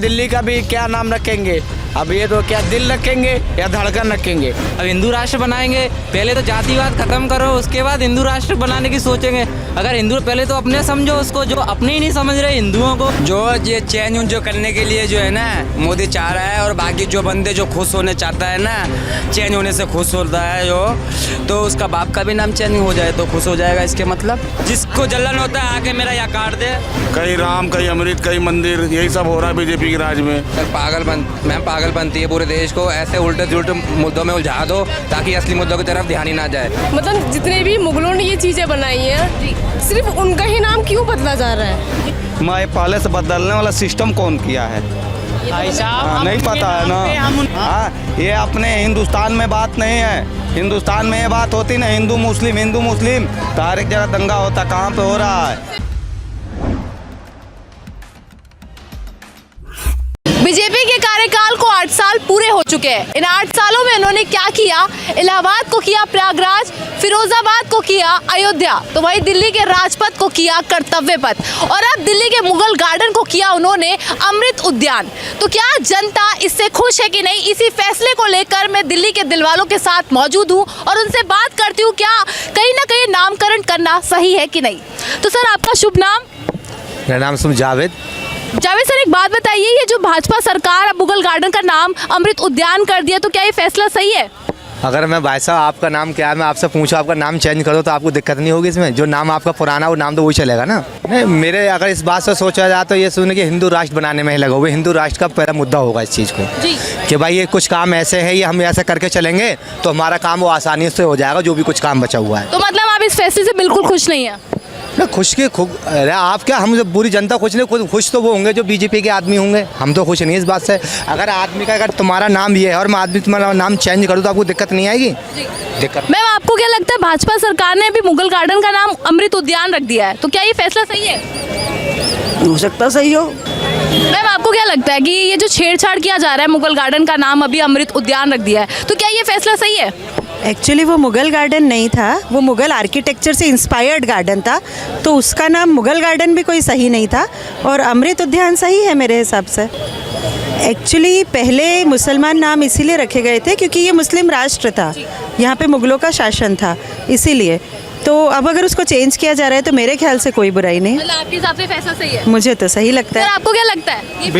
दिल्ली का भी क्या नाम रखेंगे? अब ये तो क्या दिल रखेंगे या धड़कन रखेंगे? अब हिंदू राष्ट्र बनाएंगे, पहले तो जातिवाद खत्म करो, उसके बाद हिंदू राष्ट्र बनाने की सोचेंगे। अगर हिंदू पहले तो अपने समझो उसको, जो अपने ही नहीं समझ रहे हिंदुओं को। जो ये चेंज जो करने के लिए जो है ना मोदी चाह रहा है, और बाकी जो बंदे जो खुश होने चाहता है ना, चेंज होने से खुश होता है जो, तो उसका बाप का भी नाम चेंज हो जाए तो खुश हो जाएगा। इसके मतलब जिसको जलन होता है आके मेरा या काट दे। कहीं राम, कहीं अमृत, कहीं मंदिर, यही सब हो रहा है बीजेपी के राज में। पागलपंती है पूरे देश को, ऐसे उल्टे जुल्टे मुद्दों में उलझा दो ताकि असली मुद्दों की तरफ ध्यान ही ना जाए। मतलब जितने भी मुगलों ने ये चीजें बनाई हैं, सिर्फ उनका ही नाम क्यों बदला जा रहा है? मैं पहले से बदलने वाला सिस्टम कौन किया है? भाई साहब नहीं पता है ना। हाँ, ये अपने हिंदुस्तान में बात नहीं है। हिंदुस्तान में ये बात होती ना, हिंदू मुस्लिम तो हर एक जगह दंगा होता। कहाँ पे हो रहा है? बीजेपी के कार्यकाल को 8 साल पूरे हो चुके हैं। इन 8 सालों में उन्होंने क्या किया? इलाहाबाद को किया प्रयागराज, फिरोजाबाद को किया अयोध्या, तो वहीं दिल्ली के राजपथ को किया कर्तव्य पथ, और अब दिल्ली के मुगल गार्डन को किया उन्होंने अमृत उद्यान। तो क्या जनता इससे खुश है कि नहीं? इसी फैसले को लेकर मैं दिल्ली के दिलवालों के साथ मौजूद हूँ और उनसे बात करती हूँ, क्या कहीं ना कहीं नामकरण करना सही है कि नहीं। तो सर, आपका शुभ नाम? मेरा नाम जावेद सर, एक बात बताइए, ये जो भाजपा सरकार अब मुगल गार्डन का नाम अमृत उद्यान कर दिया, तो क्या ये फैसला सही है? अगर मैं भाई साहब आपका नाम क्या है, मैं आपसे पूछूं आपका नाम चेंज करो तो आपको दिक्कत नहीं होगी इसमें? जो नाम आपका पुराना वो नाम तो वही चलेगा ना। नहीं, मेरे अगर इस बात से सोचा जाए तो ये सुने कि हिंदू राष्ट्र बनाने में ही लगा हुआ। हिंदू राष्ट्र का पहला मुद्दा होगा इस चीज़ को कि भाई ये कुछ काम ऐसे है, ये हम ऐसे करके चलेंगे तो हमारा काम वो आसानी से हो जाएगा, जो भी कुछ काम बचा हुआ है। तो मतलब आप इस फैसले से बिल्कुल खुश नहीं है? ना खुश के अरे आप क्या, हम जब पूरी जनता खुश नहीं, खुद खुश तो वो होंगे जो बीजेपी के आदमी होंगे। हम तो खुश नहीं इस बात से। अगर आदमी का, अगर तुम्हारा नाम ये है और मैं आदमी तुम्हारा नाम चेंज करूँ तो आपको दिक्कत नहीं आएगी? दिक्कत। मैम, आपको क्या लगता है, भाजपा सरकार ने अभी मुगल गार्डन का नाम अमृत उद्यान रख दिया है, तो क्या ये फैसला सही है? हो सकता सही हो। मैम, आपको क्या लगता है कि ये जो छेड़छाड़ किया जा रहा है, मुगल गार्डन का नाम अभी अमृत उद्यान रख दिया है, तो क्या ये फैसला सही है? एक्चुअली वो मुगल गार्डन नहीं था, वो मुगल आर्किटेक्चर से इंस्पायर्ड गार्डन था, तो उसका नाम मुगल गार्डन भी कोई सही नहीं था, और अमृत उद्यान सही है मेरे हिसाब से। एक्चुअली पहले मुसलमान नाम इसीलिए रखे गए थे क्योंकि ये मुस्लिम राष्ट्र था, यहाँ पे मुगलों का शासन था, इसीलिए। तो अब अगर उसको चेंज किया जा रहा है तो मेरे ख्याल से कोई बुराई नहीं। मतलब आपके हिसाब से फैसला सही है? मुझे तो सही लगता है। आपको क्या लगता है?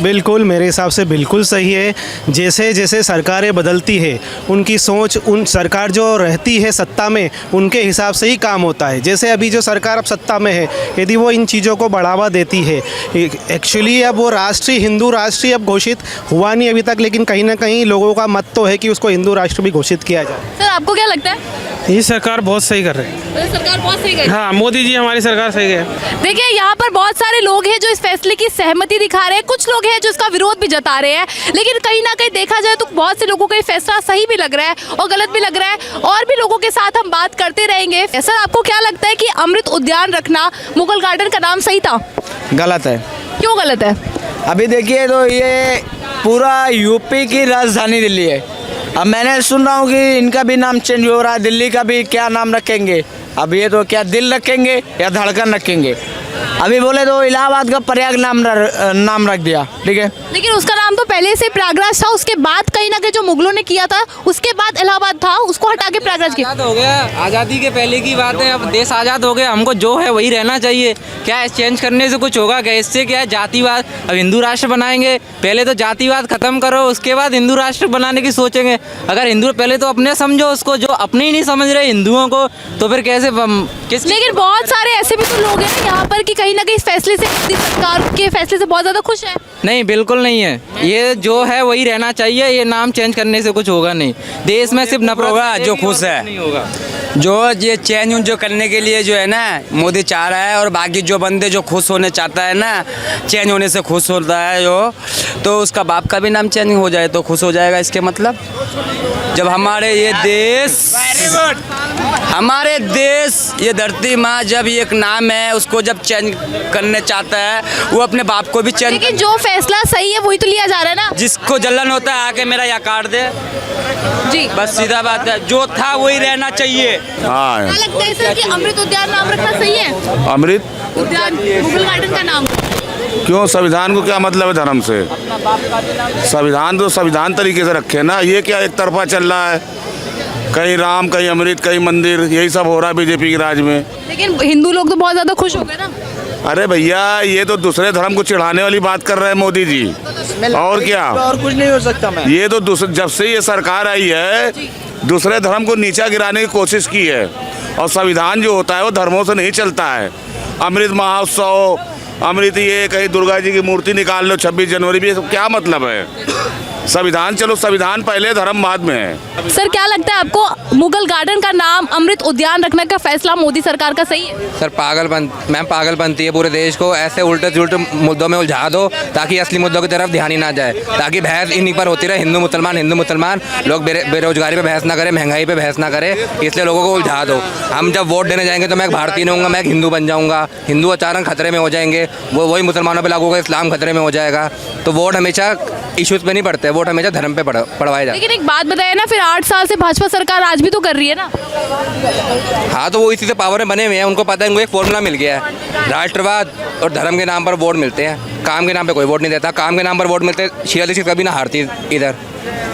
बिल्कुल मेरे हिसाब से बिल्कुल सही है। जैसे जैसे सरकारें बदलती है, उनकी सोच, उन सरकार जो रहती है सत्ता में, उनके हिसाब से ही काम होता है। जैसे अभी जो सरकार अब सत्ता में है, यदि वो इन चीज़ों को बढ़ावा देती है, एक्चुअली अब वो राष्ट्रीय, हिंदू राष्ट्रीय अब घोषित हुआ नहीं अभी तक, लेकिन कहीं ना कहीं लोगों का मत तो है कि उसको हिंदू राष्ट्र भी घोषित किया जाए। सर, आपको क्या लगता है? ये सरकार बहुत सही कर रही है। सरकार बहुत सही है। हाँ, मोदी जी हमारी सरकार सही है। देखिए, यहाँ पर बहुत सारे लोग हैं जो इस फैसले की सहमति दिखा रहे हैं, कुछ लोग हैं जो इसका विरोध भी जता रहे हैं, लेकिन कहीं ना कहीं देखा जाए तो बहुत से लोगों को ये फैसला सही भी लग रहा है और गलत भी लग रहा है, और भी लोगों के साथ हम बात करते रहेंगे। सर, आपको क्या लगता है कि अमृत उद्यान रखना मुगल गार्डन का नाम सही था? गलत है। क्यों गलत है? अभी देखिए, तो ये पूरा यूपी की राजधानी दिल्ली है। अब मैंने सुन रहा हूँ कि इनका भी नाम चेंज हो रहा है, दिल्ली का भी क्या नाम रखेंगे? अब ये तो क्या दिल रखेंगे या धड़कन रखेंगे? अभी बोले तो इलाहाबाद का प्रयाग नाम रख दिया, ठीक है, लेकिन उसका नाम तो पहले से प्रयागराज था। उसके बाद कहीं ना कहीं जो मुगलों ने किया था, उसके बाद इलाहाबाद था, उसको हटा के प्रयागराज किया। आज़ाद हो गया, आज़ादी के पहले की बात है। अब देश आज़ाद हो गया, हमको जो है वही रहना चाहिए। क्या चेंज करने से कुछ होगा क्या? इससे क्या है, जातिवाद। अब हिंदू राष्ट्र बनाएंगे, पहले तो जातिवाद खत्म करो, उसके बाद हिंदू राष्ट्र बनाने की सोचेंगे। अगर हिंदू पहले तो अपने समझो उसको, जो अपने ही नहीं समझ रहे हिंदुओं को, तो फिर कैसे लेकिन बहुत सारे ऐसे भी तो लोग हैं यहाँ पर कि कहीं ना कहीं इस फैसले से, सरकार के फैसले से बहुत ज़्यादा खुश है। नहीं, बिल्कुल नहीं है। ये जो है वही रहना चाहिए। ये नाम चेंज करने से कुछ होगा नहीं। देश में सिर्फ नफरत होगा जो खुश है, नहीं होगा। जो ये चेंज जो करने के लिए जो है ना मोदी चाह रहा है, और बाकी जो बंदे जो खुश होने चाहता है ना, चेंज होने से खुश होता है जो, तो उसका बाप का भी नाम चेंज हो जाए तो खुश हो जाएगा। इसके मतलब जब हमारे देश ये धरती माँ, जब एक नाम है उसको जब चेंज करने चाहता है, वो अपने बाप को भी चेंज। लेकिन जो फैसला सही है वही तो लिया जा रहा है ना। जिसको जलन होता है आके मेरा या काट दे जी, बस सीधा बात है। जो था वही रहना चाहिए। हाँ, क्या लगता है सर कि अमृत उद्यान नाम रखना सही है? अमृत उद्यान मुगल गार्डन का नाम क्यों, संविधान को क्या मतलब है धर्म से? संविधान तो संविधान तरीके से रखे ना, ये क्या एक तरफा चल रहा है, कहीं राम कहीं अमृत कहीं मंदिर, यही सब हो रहा है बीजेपी के राज में। लेकिन हिंदू लोग तो बहुत ज्यादा खुश हो गए ना। अरे भैया, ये तो दूसरे धर्म को चिढ़ाने वाली बात कर रहे हैं मोदी जी, और क्या, और कुछ नहीं हो सकता। मैं ये तो जब से ये सरकार आई है दूसरे धर्म को नीचा गिराने की कोशिश की है, और संविधान जो होता है वो धर्मों से नहीं चलता है। अमृत महोत्सव, अमृत ये कहीं दुर्गा जी की मूर्ति निकाल लो 26 जनवरी भी, क्या मतलब है? संविधान चलो, संविधान पहले धर्म बाद में है। सर क्या लगता है आपको, मुगल गार्डन का नाम अमृत उद्यान रखने का फैसला मोदी सरकार का सही है? सर पागलपंती है पूरे देश को, ऐसे उल्टे जुल्टे मुद्दों में उलझा दो ताकि असली मुद्दों की तरफ ध्यान ही ना जाए, ताकि बहस इन्हीं पर होती रहे, हिंदू मुसलमान लोग बेरोजगारी पे बहस ना करें, महंगाई पे बहस ना करें, इसलिए लोगों को उलझा दो। हम जब वोट देने जाएंगे तो मैं एक भारतीय नहीं होऊंगा, मैं एक हिंदू बन जाऊंगा, हिंदू अचानक खतरे में हो जाएंगे, वही मुसलमानों पर लागू होगा, इस्लाम खतरे में हो जाएगा। तो वोट हमेशा इश्यूज पे नहीं पड़ते, वोट हमेशा धर्म पे पढ़वाए जाते। लेकिन एक बात बताइए ना, फिर 8 साल से भाजपा सरकार आज भी तो कर रही है ना। हाँ, तो वो इसी से पावर में बने हुए हैं, उनको पता है, उनको एक फॉर्मूला मिल गया है, राष्ट्रवाद और धर्म के नाम पर वोट मिलते हैं, काम के नाम पे कोई वोट नहीं देता। काम के नाम पर वोट मिलते, शीला दीक्षित कभी ना हारती इधर,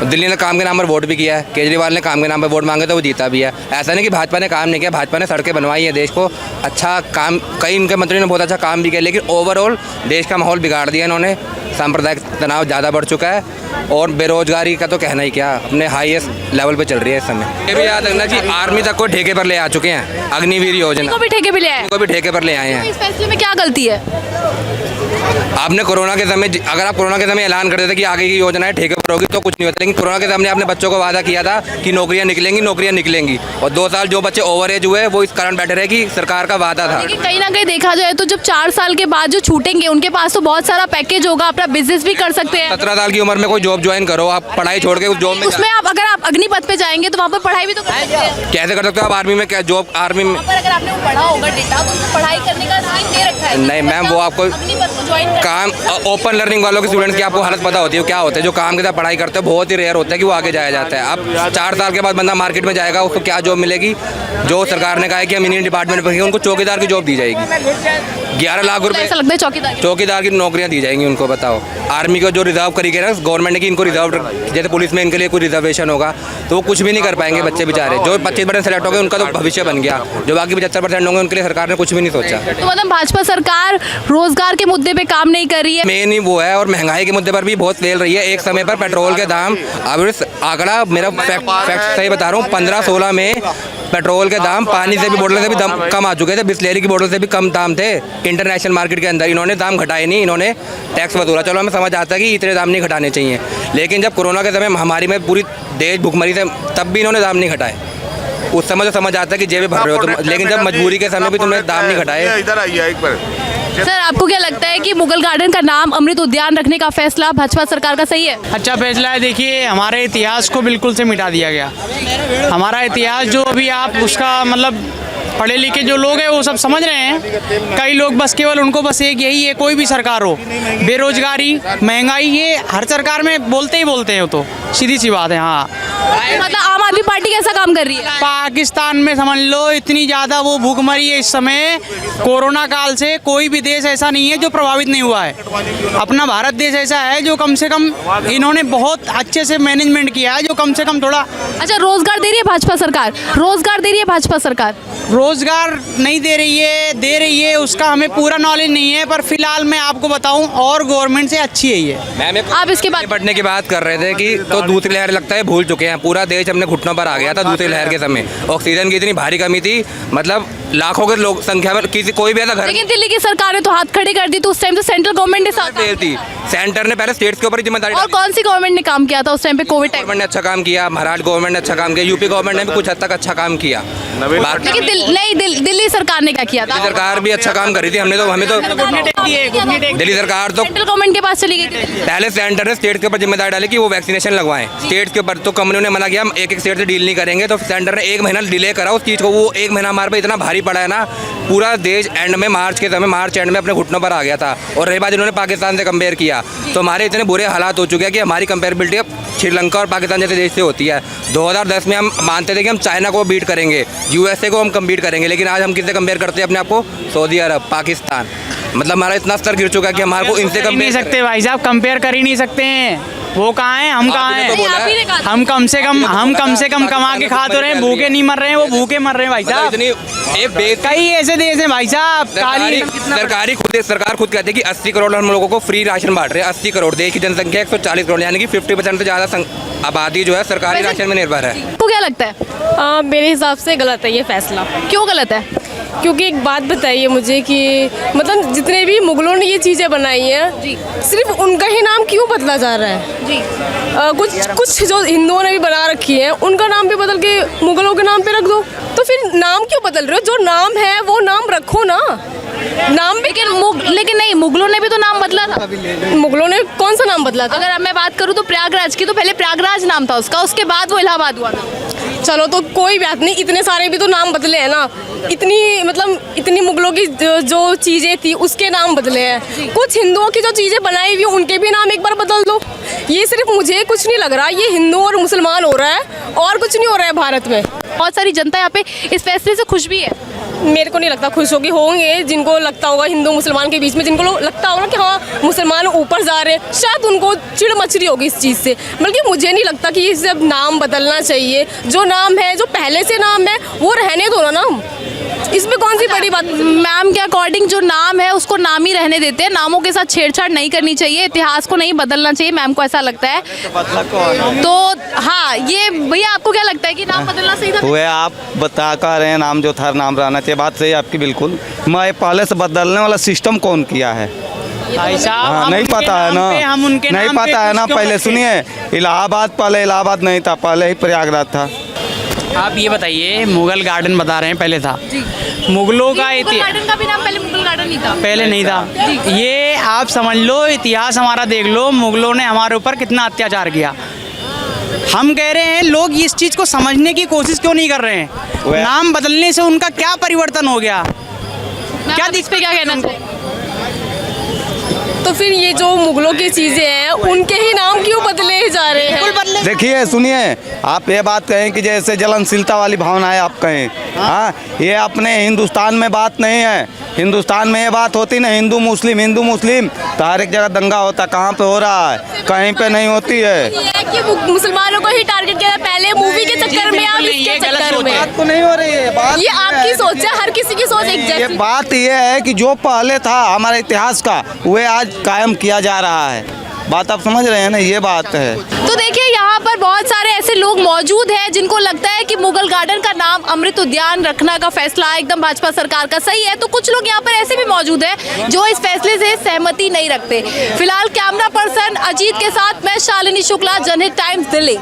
दिल्ली ने काम के नाम पर वोट भी किया है, केजरीवाल ने काम के नाम पर वोट मांगे तो वो जीता भी है। ऐसा नहीं कि भाजपा ने काम नहीं किया, भाजपा ने सड़कें बनवाई है, देश को अच्छा काम, कई उनके मंत्री ने बहुत अच्छा काम भी किया, लेकिन ओवरऑल देश का माहौल बिगाड़ दिया इन्होंने। सांप्रदायिक तनाव ज़्यादा बढ़ चुका है, और बेरोजगारी का तो कहना ही क्या, अपने हाईएस्ट लेवल पे चल रही है इस समय। ये भी याद रखना जी, आर्मी तक को ठेके पर ले आ चुके हैं, अग्निवीर योजना को भी ठेके पे ले आए, को भी ठेके पर ले आए हैं। इस फैसले में क्या गलती है? आपने कोरोना के समय, अगर आप कोरोना के समय ऐलान कर देते कि आगे की योजनाएं ठेके पर होगी तो कुछ नहीं होता, लेकिन कोरोना के सामने आपने बच्चों को वादा किया था कि नौकरियां निकलेंगी, और 2 साल जो बच्चे ओवर एज हुए वो इस कारण बैठे रहे कि सरकार का वादा था। लेकिन कहीं ना कहीं देखा जाए तो जब 4 साल के बाद जो छूटेंगे उनके पास तो बहुत सारा पैकेज होगा, अपना बिजनेस भी कर सकते हैं। 17 साल की उम्र में कोई जॉब ज्वाइन करो, आप पढ़ाई छोड़ के उस जॉब में, उसमें आप अगर आप अग्निपथ पे जाएंगे तो वहाँ पर पढ़ाई भी तो कर सकते हैं। कैसे कर सकते हो आप आर्मी में? क्या जॉब आर्मी में अगर आपने वो पढ़ा होगा डेटा तो उसको पढ़ाई करने का सीन दे रखा है। नहीं मैम, वो आपको काम, ओपन लर्निंग वालों के स्टूडेंट्स की आपको हालत पता होती है क्या होता है, जो काम के साथ पढ़ाई करते हैं बहुत ही रेयर होता है कि वो आगे जाया जाता है। अब 4 साल के बाद बंदा मार्केट में जाएगा, उसको क्या जॉब मिलेगी? जो सरकार ने कहा है कि हम इंडियन डिपार्टमेंट में उनको चौकीदार की जॉब दी जाएगी, 11 लाख रुपए ऐसा लगता है चौकीदार की नौकरियां दी जाएंगी उनको। बताओ, आर्मी को जो रिजर्व करी गया ना गवर्नमेंट ने कि इनको रिजर्व, जैसे पुलिस में इनके लिए कोई रिजर्वेशन होगा तो वो कुछ भी नहीं कर पाएंगे बच्चे बेचारे। जो 25% सेलेक्ट हो गए उनका तो भविष्य बन गया, जो बाकी 75% होंगे उनके लिए सरकार ने कुछ भी नहीं सोचा। तो मतलब भाजपा सरकार रोजगार के मुद्दे पे काम नहीं कर रही है, मेन ही वो है, और महंगाई के मुद्दे पर भी बहुत फेल रही है। एक समय पर पेट्रोल के दाम, अब आंकड़ा मेरा फैक्ट सही बता रहा हूँ, 15-16 में पेट्रोल के दाम पानी से भी, बोतल से भी दाम कम आ चुके थे, बिस्लेरी की बोतल से भी कम दाम थे इंटरनेशनल मार्केट के अंदर। इन्होंने दाम घटाए नहीं, इन्होंने टैक्स वसूला। चलो हमें समझ आता है कि इतने दाम नहीं घटाने चाहिए, लेकिन जब कोरोना के समय महामारी में पूरी देश भुखमरी से, तब भी इन्होंने दाम नहीं घटाए। उस समय तो समझ आता है कि जेबें भर रहे हो तुम, लेकिन जब मजबूरी के समय भी तुमने दाम नहीं घटाए। इधर आइए एक बार। सर आपको क्या लगता है कि मुगल गार्डन का नाम अमृत उद्यान रखने का फैसला भाजपा सरकार का सही है? अच्छा फैसला है। देखिए, हमारे इतिहास को बिल्कुल से मिटा दिया गया। हमारा इतिहास जो अभी आप उसका मतलब पढ़े लिखे जो लोग हैं वो सब समझ रहे हैं, कई लोग बस केवल उनको बस एक यही है, कोई भी सरकार हो, बेरोजगारी महंगाई ये हर सरकार में बोलते ही बोलते हैं, वो तो सीधी सी बात है। हाँ, मतलब आम आदमी पार्टी कैसा काम कर रही है? पाकिस्तान में समझ लो इतनी ज़्यादा वो भूखमरी है इस समय, कोरोना काल से कोई भी देश ऐसा नहीं है जो प्रभावित नहीं हुआ है। अपना भारत देश ऐसा है जो कम से कम इन्होंने बहुत अच्छे से मैनेजमेंट किया है, जो कम से कम थोड़ा। अच्छा, रोजगार दे रही है भाजपा सरकार? रोजगार दे रही है भाजपा सरकार? रोजगार नहीं दे रही है उसका हमें पूरा नॉलेज नहीं है, पर फिलहाल मैं आपको बताऊं और गवर्नमेंट से अच्छी है ये। मैम आप इसके बाद बढ़ने की बात कर रहे थे कि तो दूसरी लहर लगता है भूल चुके हैं, पूरा देश अपने घुटनों पर आ गया था दूसरी लहर के समय। ऑक्सीजन की इतनी भारी कमी थी, मतलब लाखों के लोग संख्या में किसी कोई भी ऐसा घर। लेकिन दिल्ली की सरकार ने तो हाथ खड़े कर दी, तो उस टाइम तो सेंट्रल गवर्नमेंट ने साथ थी, सेंटर ने पहले स्टेट्स के ऊपर जिम्मेदारी। और कौन सी गवर्नमेंट ने काम किया था उस टाइम पे? कोविड टाइम गवर्नमेंट ने अच्छा काम किया, महाराष्ट्र गवर्नमेंट ने अच्छा काम किया, यूपी गवर्नमेंट ने भी कुछ हद तक अच्छा काम किया। लेकिन दिल्ली सरकार ने क्या किया था? दिल्ली सरकार भी अच्छा काम कर रही थी, हमें तो दिल्ली सरकार तो सेंट्रल गवर्नमेंट के पास चली गई थी। पहले सेंटर ने स्टेट के ऊपर जिम्मेदारी डाली कि वो वैक्सीनेशन लगवाएं स्टेट के ऊपर, तो कंपनियों ने मना किया हम एक स्टेट से डील नहीं करेंगे, तो सेंटर ने 1 महीना डिले करा उस चीज़ को। वो 1 महीना हमारे पे इतना भारी पड़ा है ना, पूरा देश एंड में मार्च एंड में अपने घुटनों पर आ गया था। और रही बात इन्होंने पाकिस्तान से कंपेयर किया, तो हमारे इतने बुरे हालात हो चुके हैं कि हमारी कंपेरेबिलिटी अब श्रीलंका और पाकिस्तान जैसे देश से होती है। 2010 में हम मानते थे कि हम चाइना को बीट करेंगे, USA को हम कम्पीट करेंगे, लेकिन आज हम किससे कंपेयर करते हैं अपने आप को? सऊदी अरब, पाकिस्तान। मतलब हमारा इतना स्तर गिर चुका है कि हमारे को इनसे कर ही नहीं सकते भाई साहब, कंपेयर कर ही नहीं सकते हैं। वो कहाँ हैं, हम कहाँ हैं? हम कम से कम कमा के खा तो रहे हैं, भूखे नहीं मर रहे हैं, वो भूखे मर रहे हैं भाई साहब। कई ऐसे देश हैं भाई साहब, सरकार खुद कहती है कि 80 करोड़ हम लोगों को फ्री राशन बांट रहे हैं। 80 करोड़, देश की जनसंख्या 140 करोड़, यानी कि 50% से ज़्यादा आबादी जो है सरकारी राशन में निर्भर है। आपको क्या लगता है? मेरे हिसाब से गलत है ये फैसला। क्यों गलत है? क्योंकि एक बात बताइए मुझे कि मतलब जितने भी मुगलों ने ये चीज़ें बनाई हैं जी, सिर्फ उनका ही नाम क्यों बदला जा रहा है? जी, कुछ जो हिंदुओं ने भी बना रखी है उनका नाम भी बदल के मुगलों के नाम पे रख दो। तो फिर नाम क्यों बदल रहे हो? जो नाम है वो नाम रखो ना। नाम भी लेकिन नहीं, मुगलों ने भी तो नाम बदला था। मुगलों ने कौन सा नाम बदला था? अगर अब मैं बात करूँ तो प्रयागराज की, तो पहले प्रयागराज नाम था उसका, उसके बाद वो इलाहाबाद हुआ था। चलो तो कोई बात नहीं, इतने सारे भी तो नाम बदले हैं ना। इतनी मुगलों की जो चीज़ें थी उसके नाम बदले हैं। कुछ हिंदुओं की जो चीज़ें बनाई हुई उनके भी नाम एक बार बदल दो। ये सिर्फ मुझे कुछ नहीं लग रहा, ये हिंदू और मुसलमान हो रहा है और कुछ नहीं हो रहा है भारत में। बहुत सारी जनता यहाँ पे इस फैसले से खुश भी है। मेरे को नहीं लगता खुश होंगे जिनको लगता होगा हिंदू मुसलमान के बीच में, जिनको लगता होगा कि हाँ मुसलमान ऊपर जा रहे हैं, शायद उनको चिड़ मच रही होगी इस चीज़ से। बल्कि मुझे नहीं लगता कि ये सब नाम बदलना चाहिए। जो नाम है, जो पहले से नाम है वो रहने दो ना नाम, इसमें कौन सी बड़ी बात? मैम के अकॉर्डिंग जो नाम है उसको नाम ही रहने देते हैं, नामों के साथ छेड़छाड़ नहीं करनी चाहिए, इतिहास को नहीं बदलना चाहिए, मैम को ऐसा लगता है। तो हाँ, ये भैया आपको क्या लगता है कि नाम बदलना सही था? हुए आप बता कर रहे हैं नाम जो था नाम रहना चाहिए, बात सही है आपकी बिल्कुल। मैं पहले से बदलने वाला सिस्टम कौन किया है? भाई साहब हाँ, नहीं पता है ना, नहीं पता है ना। पहले सुनिए, इलाहाबाद पहले इलाहाबाद नहीं था, पहले ही प्रयागराज था। आप ये बताइए, मुगल गार्डन बता रहे हैं पहले था। मुगलों का मुगल गार्डन का भी नाम पहले मुगल गार्डन नहीं था, पहले नहीं था। ये आप समझ लो, इतिहास हमारा देख लो, मुगलों ने हमारे ऊपर कितना अत्याचार किया। हम कह रहे हैं लोग इस चीज़ को समझने की कोशिश क्यों नहीं कर रहे हैं? नाम बदलने से उनका क्या परिवर्तन हो गया? क्या इस पे क्या कहना चाहिए? तो फिर ये जो मुगलों की चीज़ें हैं उनके ही नाम क्यों बदले जा रहे हैं? देखिए सुनिए, आप ये बात कहें कि जैसे जलनशीलता वाली भावनाएं आप कहें, हाँ, ये अपने हिंदुस्तान में बात नहीं है। हिंदुस्तान में ये बात होती ना हिंदू मुस्लिम तो हर एक जगह दंगा होता। कहाँ पे हो रहा है? कहीं पे नहीं होती है। ये कि मुसलमानों को ही टारगेट किया पहले मूवी के चक्कर में, अब इसके चक्कर में। बात तो नहीं हो रही है, बात ये आपकी सोच है, हर किसी की सोच एक ये जैसी। बात ये है कि जो पहले था हमारे इतिहास का, वह आज कायम किया जा रहा है। बात आप समझ रहे हैं ना, ये बात है। तो देखिए, यहाँ पर बहुत सारे ऐसे लोग मौजूद हैं जिनको लगता है कि मुगल गार्डन का नाम अमृत उद्यान रखने का फैसला एकदम भाजपा सरकार का सही है। तो कुछ लोग यहाँ पर ऐसे भी मौजूद हैं जो इस फैसले से सहमति नहीं रखते। फिलहाल कैमरा पर्सन अजीत के साथ मैं शालिनी शुक्ला, जनहित टाइम्स, दिल्ली।